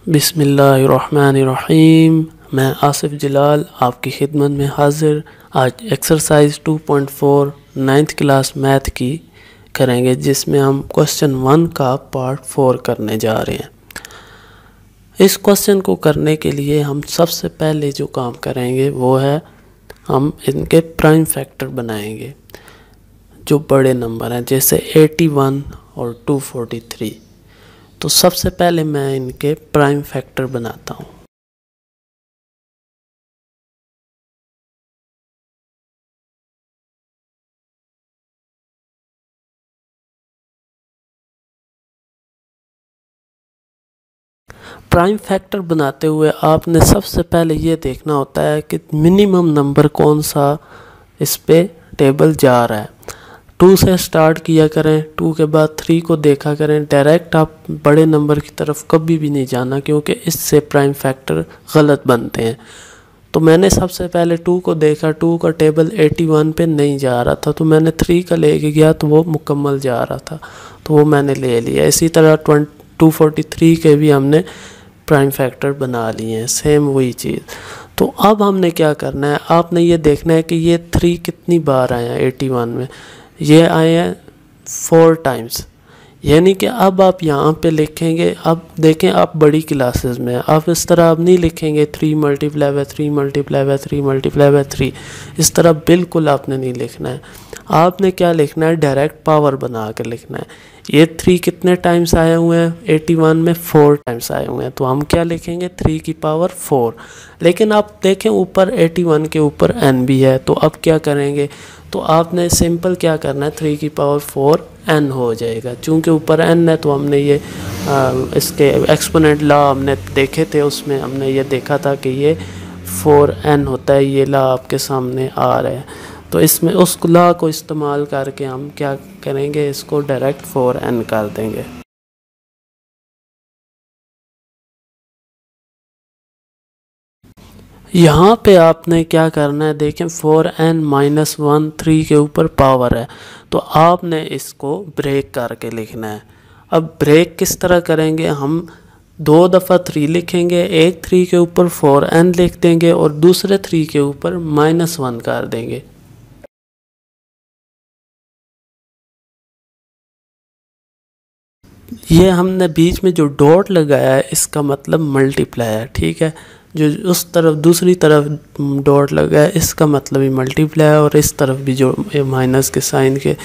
बिस्मिल्लाहिर्रहमानिर्रहीम। मैं आसिफ जलाल आपकी खिदमत में हाज़िर। आज एक्सरसाइज 2.4 नाइन्थ क्लास मैथ की करेंगे, जिसमें हम क्वेश्चन 1 का पार्ट 4 करने जा रहे हैं। इस क्वेश्चन को करने के लिए हम सबसे पहले जो काम करेंगे वो है हम इनके प्राइम फैक्टर बनाएंगे, जो बड़े नंबर हैं जैसे 81 और 243। तो सबसे पहले मैं इनके प्राइम फैक्टर बनाता हूँ। प्राइम फैक्टर बनाते हुए आपने सबसे पहले ये देखना होता है कि मिनिमम नंबर कौन सा इस पे टेबल जा रहा है। 2 से स्टार्ट किया करें, 2 के बाद 3 को देखा करें। डायरेक्ट आप बड़े नंबर की तरफ कभी भी नहीं जाना, क्योंकि इससे प्राइम फैक्टर गलत बनते हैं। तो मैंने सबसे पहले 2 को देखा, 2 का टेबल 81 पे नहीं जा रहा था, तो मैंने 3 का लेके गया तो वो मुकम्मल जा रहा था, तो वो मैंने ले लिया। इसी तरह 243 के भी हमने प्राइम फैक्टर बना लिए हैं, सेम वही चीज़। तो अब हमने क्या करना है, आपने ये देखना है कि ये 3 कितनी बार आए हैं 81 में। ये आए हैं 4 टाइम्स, यानी कि अब आप यहाँ पे लिखेंगे। अब देखें, आप बड़ी क्लासेस में आप इस तरह अब नहीं लिखेंगे 3 multiply by 3 multiply by 3 multiply by 3। इस तरह बिल्कुल आपने नहीं लिखना है। आपने क्या लिखना है, डायरेक्ट पावर बना कर लिखना है। ये 3 कितने टाइम्स आए हुए हैं 81 में, 4 टाइम्स आए हुए हैं, तो हम क्या लिखेंगे 3 की पावर 4। लेकिन आप देखें ऊपर 81 के ऊपर n भी है, तो अब क्या करेंगे, तो आपने सिंपल क्या करना है 3 की पावर 4 n हो जाएगा। चूँकि ऊपर n है तो हमने ये इसके एक्सपोनेंट लॉ हमने देखे थे, उसमें हमने ये देखा था कि ये 4n होता है। ये लॉ आपके सामने आ रहा है, तो इसमें उस लॉ को इस्तेमाल करके हम क्या करेंगे, इसको डायरेक्ट 4n कर देंगे। यहाँ पे आपने क्या करना है, देखें 4n माइनस 1 3 के ऊपर पावर है, तो आपने इसको ब्रेक करके लिखना है। अब ब्रेक किस तरह करेंगे, हम 2 दफ़ा 3 लिखेंगे, एक 3 के ऊपर 4n लिख देंगे और दूसरे 3 के ऊपर -1 कर देंगे। ये हमने बीच में जो डॉट लगाया है इसका मतलब मल्टीप्लाई है, ठीक है। जो उस तरफ दूसरी तरफ डॉट लगा है इसका मतलब ही मल्टीप्लाई है, और इस तरफ भी जो माइनस के साइन के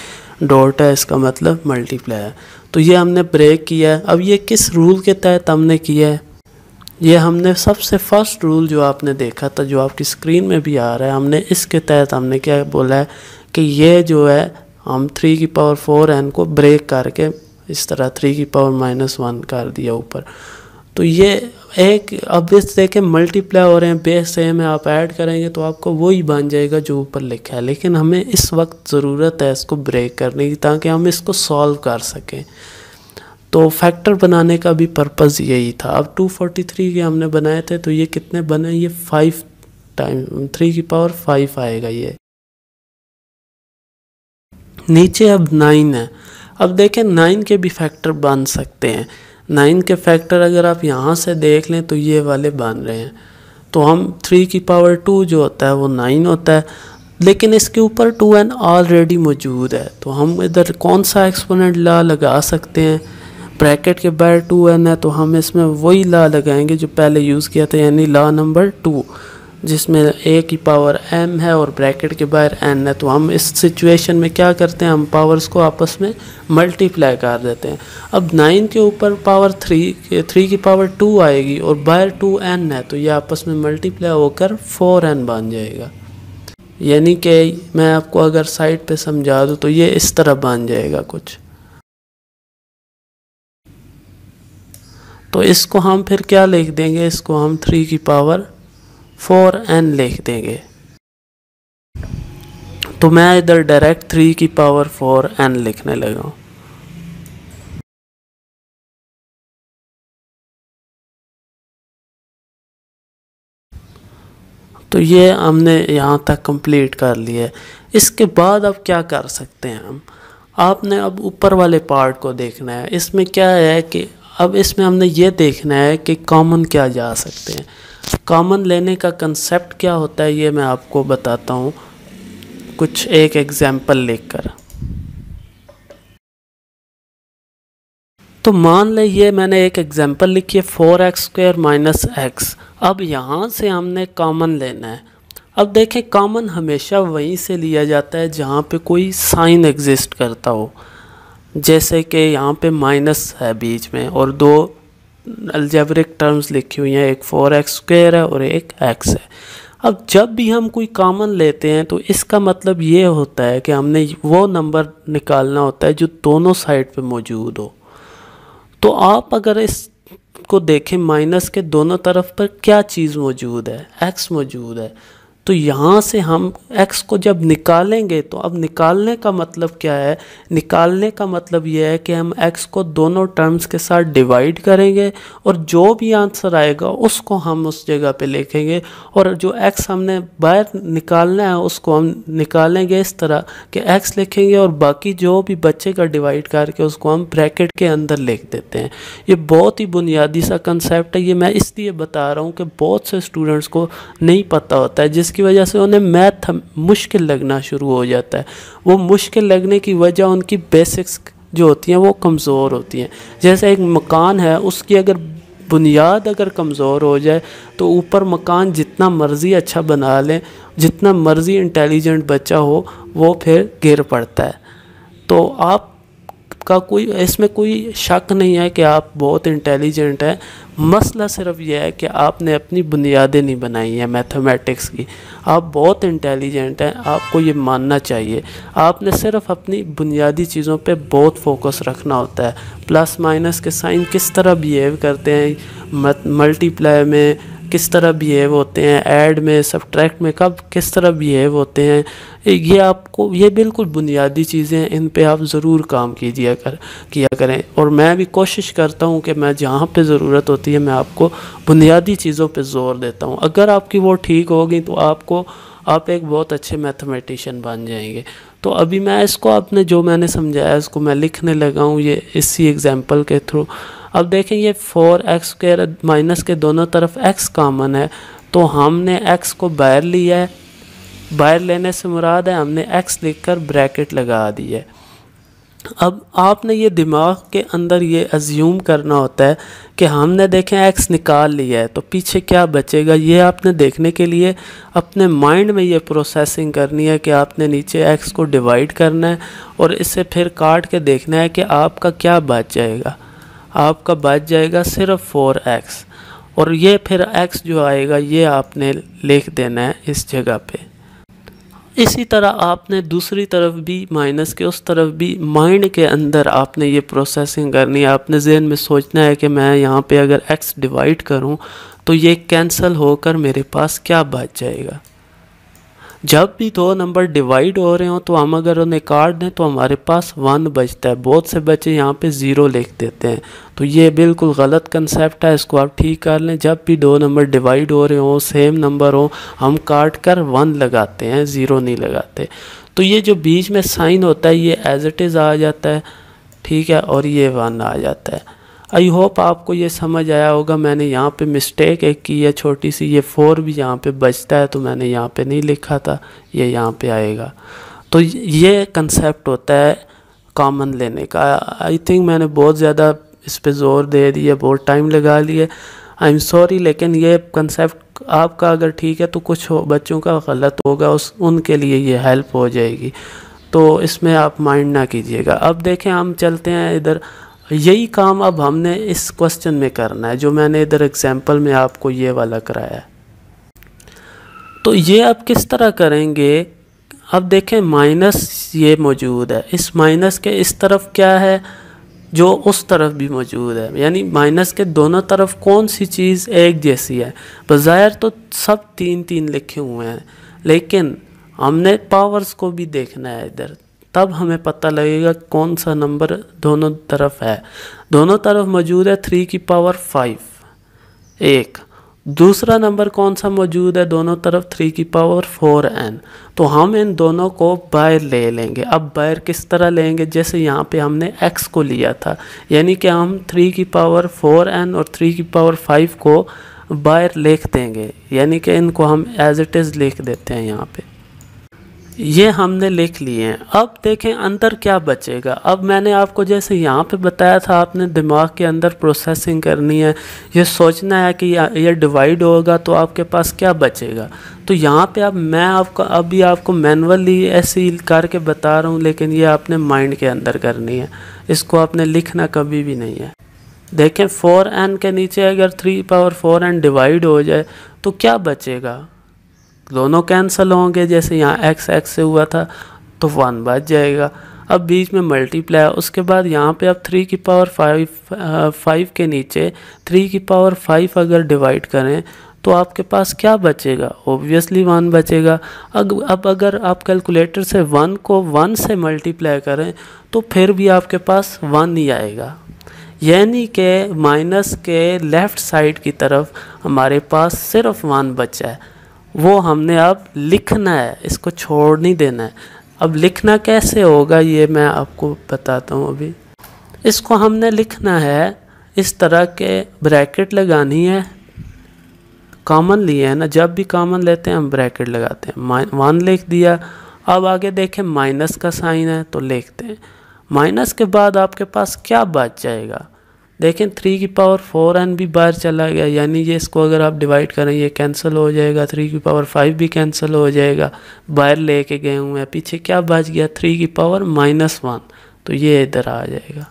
डॉट है इसका मतलब मल्टीप्लाई है। तो ये हमने ब्रेक किया है। अब ये किस रूल के तहत हमने किया है, ये हमने सबसे फर्स्ट रूल जो आपने देखा था, जो आपकी स्क्रीन में भी आ रहा है, हमने इसके तहत हमने क्या बोला है कि ये जो है हम 3 की पावर 4n को ब्रेक करके इस तरह 3 की पावर -1 कर दिया ऊपर। तो ये एक, अब इस देखें मल्टीप्लाई हो रहे हैं, बेस सेम है, आप ऐड करेंगे तो आपको वही बन जाएगा जो ऊपर लिखा है। लेकिन हमें इस वक्त ज़रूरत है इसको ब्रेक करने की, ताकि हम इसको सॉल्व कर सकें। तो फैक्टर बनाने का भी पर्पज़ यही था। अब 243 के हमने बनाए थे, तो ये कितने बने, ये 5 टाइम 3 की पावर 5 आएगा ये। नीचे अब 9 है। अब देखें 9 के भी फैक्टर बन सकते हैं। 9 के फैक्टर अगर आप यहाँ से देख लें तो ये वाले बन रहे हैं। तो हम 3 की पावर 2 जो होता है वो 9 होता है, लेकिन इसके ऊपर 2n ऑलरेडी मौजूद है, तो हम इधर कौन सा एक्सपोनेंट लॉ लगा सकते हैं। ब्रैकेट के बाहर 2n है, तो हम इसमें वही लॉ लगाएंगे जो पहले यूज़ किया था, यानी लॉ नंबर 2, जिसमें a की पावर m है और ब्रैकेट के बाहर n है। तो हम इस सिचुएशन में क्या करते हैं, हम पावर्स को आपस में मल्टीप्लाई कर देते हैं। अब 9 के ऊपर पावर 3 की पावर 2 आएगी और बाहर 2n है, तो ये आपस में मल्टीप्लाई होकर 4n बन जाएगा। यानी कि मैं आपको अगर साइड पे समझा दूँ तो ये इस तरह बन जाएगा कुछ। तो इसको हम फिर क्या लिख देंगे, इसको हम 3 की पावर 4n लिख देंगे। तो मैं इधर डायरेक्ट 3 की पावर 4n लिखने लगा हूँ। तो ये हमने यहाँ तक कंप्लीट कर लिया है। इसके बाद अब क्या कर सकते हैं हम, आपने अब ऊपर वाले पार्ट को देखना है। इसमें क्या है कि अब इसमें हमने ये देखना है कि कॉमन क्या जा सकते हैं। कॉमन लेने का कंसेप्ट क्या होता है ये मैं आपको बताता हूँ कुछ एक एग्जाम्पल लेकर। तो मान लें ये मैंने एक एग्जाम्पल लिखी है 4x² माइनस एक्स। अब यहाँ से हमने कॉमन लेना है। अब देखें कॉमन हमेशा वहीं से लिया जाता है जहाँ पे कोई साइन एग्जिस्ट करता हो, जैसे कि यहाँ पे माइनस है बीच में और दो अलजेब्रिक टर्म्स लिखी हुई हैं, एक 4x² है और एक x है। अब जब भी हम कोई कॉमन लेते हैं तो इसका मतलब ये होता है कि हमने वो नंबर निकालना होता है जो दोनों साइड पे मौजूद हो। तो आप अगर इसको देखें माइनस के दोनों तरफ पर क्या चीज़ मौजूद है, x मौजूद है। तो यहाँ से हम x को जब निकालेंगे तो अब निकालने का मतलब क्या है, निकालने का मतलब यह है कि हम x को दोनों टर्म्स के साथ डिवाइड करेंगे और जो भी आंसर आएगा उसको हम उस जगह पे लिखेंगे और जो x हमने बाहर निकालना है उसको हम निकालेंगे इस तरह कि x लिखेंगे और बाकी जो भी बचेगा डिवाइड करके उसको हम ब्रैकेट के अंदर लिख देते हैं। ये बहुत ही बुनियादी सा कंसेप्ट है। ये मैं इसलिए बता रहा हूँ कि बहुत से स्टूडेंट्स को नहीं पता होता है, जिसकी वजह से उन्हें मैथ मुश्किल लगना शुरू हो जाता है। वो मुश्किल लगने की वजह उनकी बेसिक्स जो होती हैं वो कमज़ोर होती हैं। जैसे एक मकान है, उसकी अगर बुनियाद अगर कमज़ोर हो जाए तो ऊपर मकान जितना मर्ज़ी अच्छा बना लें, जितना मर्ज़ी इंटेलिजेंट बच्चा हो, वो फिर गिर पड़ता है। तो आपका कोई इसमें कोई शक नहीं है कि आप बहुत इंटेलिजेंट हैं। मसला सिर्फ यह है कि आपने अपनी बुनियादें नहीं बनाई हैं मैथमेटिक्स की। आप बहुत इंटेलिजेंट हैं, आपको ये मानना चाहिए। आपने सिर्फ अपनी बुनियादी चीज़ों पे बहुत फोकस रखना होता है। प्लस माइनस के साइन किस तरह बिहेव करते हैं, मल्टीप्लाई में किस तरह बिहेव होते हैं, ऐड में सब्ट्रैक्ट में कब किस तरह बिहेव होते हैं, ये आपको ये बिल्कुल बुनियादी चीज़ें हैं। इन पे आप ज़रूर काम किया करें। और मैं भी कोशिश करता हूँ कि मैं जहाँ पे ज़रूरत होती है मैं आपको बुनियादी चीज़ों पे ज़ोर देता हूँ। अगर आपकी वो ठीक होगी तो आप एक बहुत अच्छे मैथमेटिशियन बन जाएंगे। तो अभी मैं इसको आपने जो मैंने समझाया इसको मैं लिखने लगा हूँ ये इसी एग्जांपल के थ्रू। अब देखें ये 4x² माइनस के दोनों तरफ x कॉमन है, तो हमने x को बाहर लिया है। बाहर लेने से मुराद है हमने x लिखकर ब्रैकेट लगा दी है। अब आपने ये दिमाग के अंदर ये अज्यूम करना होता है कि हमने देखें x निकाल लिया है तो पीछे क्या बचेगा, ये आपने देखने के लिए अपने माइंड में ये प्रोसेसिंग करनी है कि आपने नीचे x को डिवाइड करना है और इसे फिर काट के देखना है कि आपका क्या बच जाएगा। आपका बच जाएगा सिर्फ 4x और ये फिर x जो आएगा ये आपने लिख देना है इस जगह पे। इसी तरह आपने दूसरी तरफ भी माइनस के उस तरफ भी माइंड के अंदर आपने ये प्रोसेसिंग करनी है। आपने जहन में सोचना है कि मैं यहाँ पे अगर x डिवाइड करूँ तो ये कैंसिल होकर मेरे पास क्या बच जाएगा। जब भी दो नंबर डिवाइड हो रहे हो तो हम अगर उन्हें काट दें तो हमारे पास 1 बचता है। बहुत से बच्चे यहाँ पे 0 लिख देते हैं, तो ये बिल्कुल गलत कंसेप्ट है, इसको आप ठीक कर लें। जब भी दो नंबर डिवाइड हो रहे हो, सेम नंबर हो, हम काट कर 1 लगाते हैं, 0 नहीं लगाते। तो ये जो बीच में साइन होता है ये एज इट इज़ आ जाता है, ठीक है, और ये 1 आ जाता है। आई होप आपको ये समझ आया होगा। मैंने यहाँ पे मिस्टेक एक की है छोटी सी, ये 4 भी यहाँ पे बचता है तो मैंने यहाँ पे नहीं लिखा था, ये यहाँ पे आएगा। तो ये कंसेप्ट होता है कॉमन लेने का। आई थिंक मैंने बहुत ज़्यादा इस पे ज़ोर दे दिया, बहुत टाइम लगा लिया, आई एम सॉरी। लेकिन ये कंसेप्ट आपका अगर ठीक है तो कुछ बच्चों का गलत होगा, उनके लिए ये हेल्प हो जाएगी, तो इसमें आप माइंड ना कीजिएगा। अब देखें हम चलते हैं इधर। यही काम अब हमने इस क्वेश्चन में करना है जो मैंने इधर एग्जांपल में आपको ये वाला कराया है। तो ये अब किस तरह करेंगे, अब देखें माइनस ये मौजूद है, इस माइनस के इस तरफ क्या है जो उस तरफ भी मौजूद है, यानी माइनस के दोनों तरफ कौन सी चीज़ एक जैसी है। बज़ाहिर तो सब 3-3 लिखे हुए हैं, लेकिन हमने पावर्स को भी देखना है इधर, तब हमें पता लगेगा कौन सा नंबर दोनों तरफ है। दोनों तरफ मौजूद है 3 की पावर 5 एक, दूसरा नंबर कौन सा मौजूद है दोनों तरफ 3 की पावर 4n, तो हम इन दोनों को बाहर ले लेंगे। अब बाहर किस तरह लेंगे, जैसे यहाँ पे हमने x को लिया था, यानी कि हम 3 की पावर 4n और 3 की पावर 5 को बाहर लिख देंगे, यानी कि इनको हम एज इट इज़ लिख देते हैं यहाँ पे। ये हमने लिख लिए हैं। अब देखें अंदर क्या बचेगा। अब मैंने आपको जैसे यहाँ पे बताया था, आपने दिमाग के अंदर प्रोसेसिंग करनी है, ये सोचना है कि ये डिवाइड होगा तो आपके पास क्या बचेगा। तो यहाँ पे अब मैं अभी आपको मैनुअली ऐसे करके बता रहा हूँ, लेकिन ये आपने माइंड के अंदर करनी है, इसको आपने लिखना कभी भी नहीं है। देखें 4n के नीचे अगर 3 पावर 4n डिवाइड हो जाए तो क्या बचेगा, दोनों कैंसिल होंगे, जैसे यहाँ x से हुआ था तो 1 बच जाएगा। अब बीच में मल्टीप्लाई, उसके बाद यहाँ पे अब 3 की पावर 5 के नीचे 3 की पावर 5 अगर डिवाइड करें तो आपके पास क्या बचेगा, ऑब्वियसली 1 बचेगा। अब अगर आप कैलकुलेटर से 1 को 1 से मल्टीप्लाई करें तो फिर भी आपके पास 1 ही आएगा, यानी कि माइनस के लेफ़्ट साइड की तरफ हमारे पास सिर्फ 1 बचा है, वो हमने अब लिखना है, इसको छोड़ नहीं देना है। अब लिखना कैसे होगा ये मैं आपको बताता हूँ। अभी इसको हमने लिखना है इस तरह के, ब्रैकेट लगानी है, कॉमन लिए है ना, जब भी कॉमन लेते हैं हम ब्रैकेट लगाते हैं। 1 लिख दिया। अब आगे देखें माइनस का साइन है तो लिखते हैं, माइनस के बाद आपके पास क्या बच जाएगा, देखें 3 की पावर 4n भी बाहर चला गया, यानी ये इसको अगर आप डिवाइड करें ये कैंसिल हो जाएगा, 3 की पावर 5 भी कैंसिल हो जाएगा, बाहर लेके गए हुए हैं, पीछे क्या बच गया 3 की पावर -1, तो ये इधर आ जाएगा।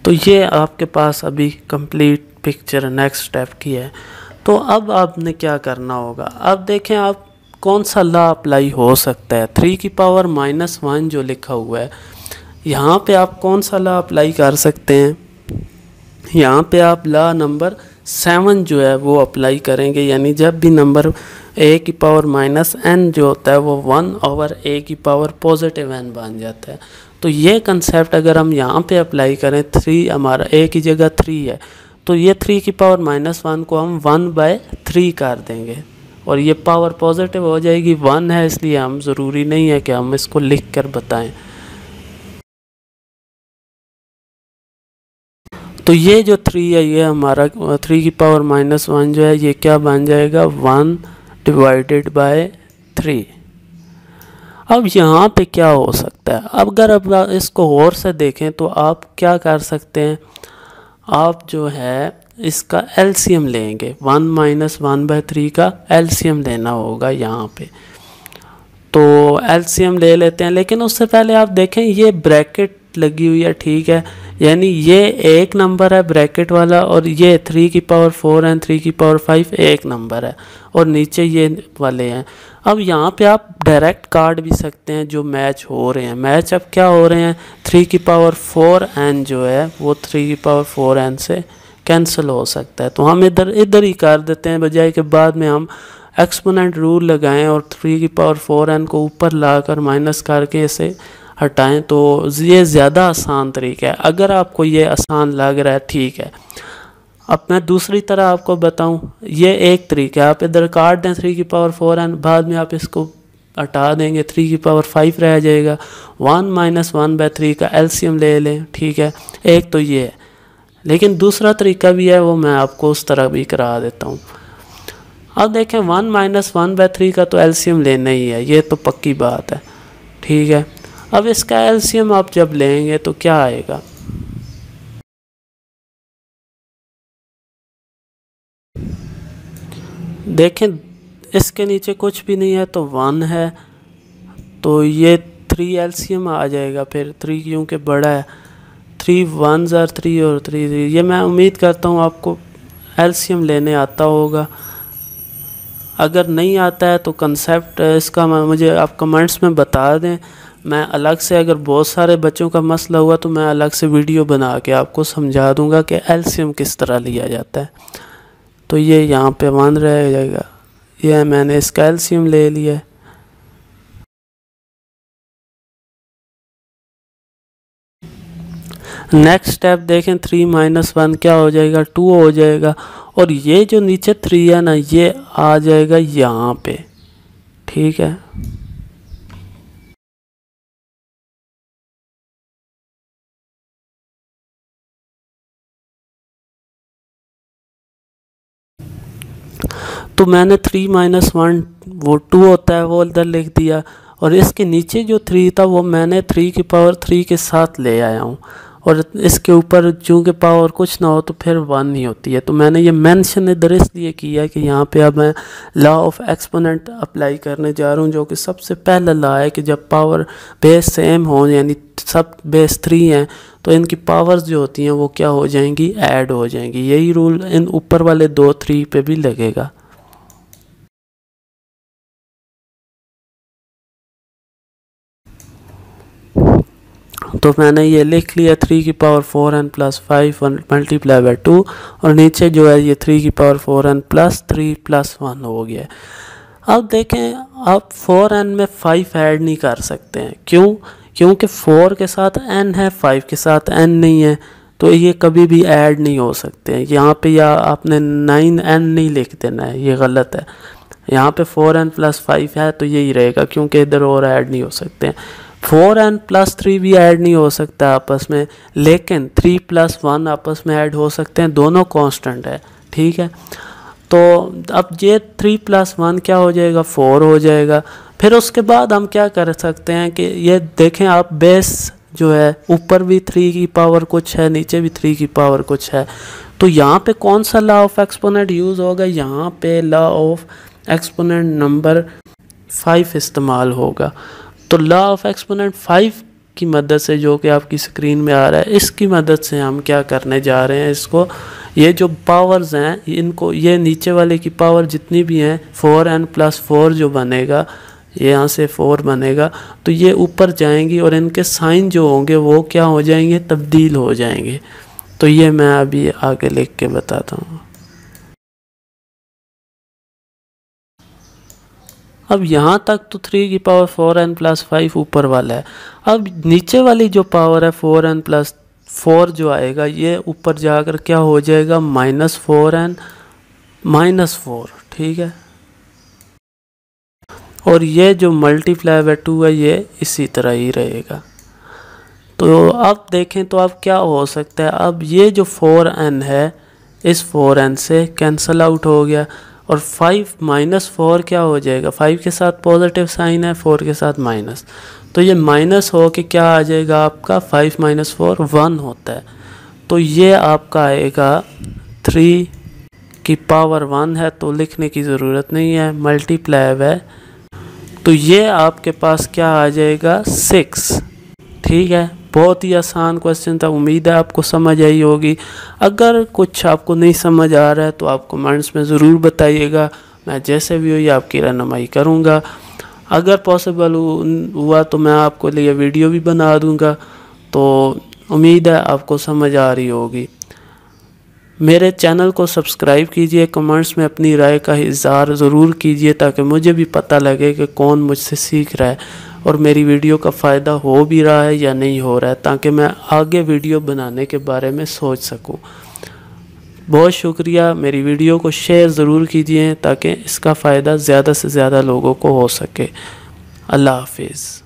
तो ये आपके पास अभी कंप्लीट पिक्चर नेक्स्ट स्टेप की है। तो अब आपने क्या करना होगा, अब देखें आप कौन सा लॉ अप्लाई हो सकता है। 3 की पावर -1 जो लिखा हुआ है यहाँ पे आप कौन सा लॉ अप्लाई कर सकते हैं, यहाँ पे आप लॉ नंबर 7 जो है वो अप्लाई करेंगे, यानी जब भी नंबर a की पावर -n जो होता है वो 1/a की पावर +n बन जाता है। तो ये कंसेप्ट अगर हम यहाँ पे अप्लाई करें, 3 हमारा a की जगह 3 है, तो ये 3 की पावर -1 को हम 1/3 कर देंगे और ये पावर पॉजिटिव हो जाएगी। 1 है इसलिए हम ज़रूरी नहीं है कि हम इसको लिख कर बताएं। तो ये जो 3 है ये हमारा 3 की पावर -1 जो है ये क्या बन जाएगा 1/3। अब यहाँ पे क्या हो सकता है, अब अगर अब इसको और से देखें तो आप क्या कर सकते हैं, आप जो है इसका एलसीएम लेंगे, 1 - 1/3 का एलसीएम लेना होगा यहाँ पे। तो एलसीएम ले लेते हैं, लेकिन उससे पहले आप देखें ये ब्रैकेट लगी हुई है, ठीक है, यानी ये एक नंबर है ब्रैकेट वाला और ये 3 की पावर 4n 3 की पावर 5 एक नंबर है और नीचे ये वाले हैं। अब यहाँ पे आप डायरेक्ट काट भी सकते हैं जो मैच हो रहे हैं। मैच अब क्या हो रहे हैं, 3 की पावर 4n जो है वो 3 की पावर 4n से कैंसिल हो सकता है, तो हम इधर ही कर देते हैं, बजाय के बाद में हम एक्सपोनेंट रूल लगाएं और 3 की पावर 4n को ऊपर लाकर माइनस करके इसे हटाएं, तो ये ज़्यादा आसान तरीका है। अगर आपको ये आसान लग रहा है ठीक है। अब मैं दूसरी तरह आपको बताऊं, ये एक तरीका है, आप इधर काट दें 3 की पावर 4n, बाद में आप इसको हटा देंगे 3 की पावर 5 रह जाएगा, 1 - 1/3 का एलसीएम ले लें, ठीक है, एक तो ये है। लेकिन दूसरा तरीका भी है, वो मैं आपको उस तरह भी करा देता हूँ। अब देखें 1 - 1/3 का तो एलसीएम लेना ही है, ये तो पक्की बात है, ठीक है। अब इसका एलसीएम आप जब लेंगे तो क्या आएगा, देखें इसके नीचे कुछ भी नहीं है तो 1 है, तो ये 3 एलसीएम आ जाएगा, फिर 3 क्योंकि बड़ा है, 3 1s are 3 और 3 3। ये मैं उम्मीद करता हूँ आपको एलसीएम लेने आता होगा, अगर नहीं आता है तो कंसेप्ट इसका मुझे आप कमेंट्स में बता दें। मैं अलग से, अगर बहुत सारे बच्चों का मसला हुआ तो मैं अलग से वीडियो बना के आपको समझा दूंगा कि एलसीएम किस तरह लिया जाता है। तो ये यहाँ पे 1 रह जाएगा, ये मैंने इसका एलसीएम ले लिया है। नेक्स्ट स्टेप देखें, 3 माइनस 1 क्या हो जाएगा, 2 हो जाएगा। और ये जो नीचे 3 है ना, ये आ जाएगा यहाँ पे, ठीक है। तो मैंने 3 माइनस 1 वो 2 होता है वो इधर लिख दिया, और इसके नीचे जो 3 था वो मैंने 3 की पावर 3 के साथ ले आया हूँ। और इसके ऊपर चूँकि पावर कुछ ना हो तो फिर 1 ही होती है। तो मैंने ये मेंशन इधर इसलिए किया कि यहाँ पे अब मैं लॉ ऑफ एक्सपोनेंट अप्लाई करने जा रहा हूँ, जो कि सबसे पहला लॉ है कि जब पावर बेस सेम हो, यानी सब बेस 3 हैं, तो इनकी पावर्स जो होती हैं वो क्या हो जाएंगी, ऐड हो जाएंगी। यही रूल इन ऊपर वाले 2 3 पे भी लगेगा। तो मैंने ये लिख लिया 3 की power 4n plus 5 multiply by 2, और नीचे जो है ये 3 की पावर 4n प्लस 3 प्लस 1 हो गया। अब देखें, आप 4n में 5 ऐड नहीं कर सकते हैं। क्यों? क्योंकि 4 के साथ n है, 5 के साथ n नहीं है, तो ये कभी भी ऐड नहीं हो सकते हैं। यहाँ पे या आपने 9n नहीं लिख देना है, ये गलत है। यहाँ पे 4n प्लस 5 है तो यही रहेगा, क्योंकि इधर और ऐड नहीं हो सकते हैं। 4n प्लस 3 भी ऐड नहीं हो सकता आपस में, लेकिन 3 प्लस 1 आपस में ऐड हो सकते हैं, दोनों कांस्टेंट है, ठीक है। तो अब ये 3 प्लस 1 क्या हो जाएगा, 4 हो जाएगा। फिर उसके बाद हम क्या कर सकते हैं कि ये देखें आप, बेस जो है ऊपर भी 3 की पावर कुछ है, नीचे भी 3 की पावर कुछ है, तो यहाँ पे कौन सा लॉ ऑफ एक्सपोनेंट यूज़ होगा, यहाँ पे लॉ ऑफ एक्सपोनेंट नंबर 5 इस्तेमाल होगा। तो लॉ ऑफ एक्सपोनेंट 5 की मदद से, जो कि आपकी स्क्रीन में आ रहा है, इसकी मदद से हम क्या करने जा रहे हैं, इसको ये जो पावर्स हैं इनको, ये नीचे वाले की पावर जितनी भी हैं 4n प्लस 4 जो बनेगा, ये यहाँ से 4 बनेगा, तो ये ऊपर जाएंगी और इनके साइन जो होंगे वो क्या हो जाएंगे, तब्दील हो जाएंगे। तो ये मैं अभी आगे लिख के बताता हूँ। अब यहाँ तक तो 3 की पावर 4n प्लस 5 ऊपर वाला है। अब नीचे वाली जो पावर है 4n प्लस 4 जो आएगा, ये ऊपर जाकर क्या हो जाएगा, माइनस 4n माइनस 4, ठीक है। और ये जो मल्टीप्लाई बाय 2 है ये इसी तरह ही रहेगा। तो अब देखें तो अब क्या हो सकता है, अब ये जो 4n है इस 4n से कैंसिल आउट हो गया, और 5 माइनस 4 क्या हो जाएगा, 5 के साथ पॉजिटिव साइन है, 4 के साथ माइनस, तो ये माइनस हो के क्या आ जाएगा आपका, 5 माइनस 4 1 होता है। तो ये आपका आएगा 3 की पावर 1 है, तो लिखने की ज़रूरत नहीं है, मल्टीप्लाई है, तो ये आपके पास क्या आ जाएगा 6, ठीक है। बहुत ही आसान क्वेश्चन था, उम्मीद है आपको समझ आई होगी। अगर कुछ आपको नहीं समझ आ रहा है तो आप कमेंट्स में ज़रूर बताइएगा, मैं जैसे भी हुई आपकी रहनुमाई करूँगा। अगर पॉसिबल हुआ तो मैं आपको लिए वीडियो भी बना दूँगा। तो उम्मीद है आपको समझ आ रही होगी। मेरे चैनल को सब्सक्राइब कीजिए, कमेंट्स में अपनी राय का इज़हार ज़रूर कीजिए, ताकि मुझे भी पता लगे कि कौन मुझसे सीख रहा है और मेरी वीडियो का फ़ायदा हो भी रहा है या नहीं हो रहा है, ताकि मैं आगे वीडियो बनाने के बारे में सोच सकूं। बहुत शुक्रिया। मेरी वीडियो को शेयर ज़रूर कीजिए ताकि इसका फ़ायदा ज़्यादा से ज़्यादा लोगों को हो सके। अल्लाह हाफिज़।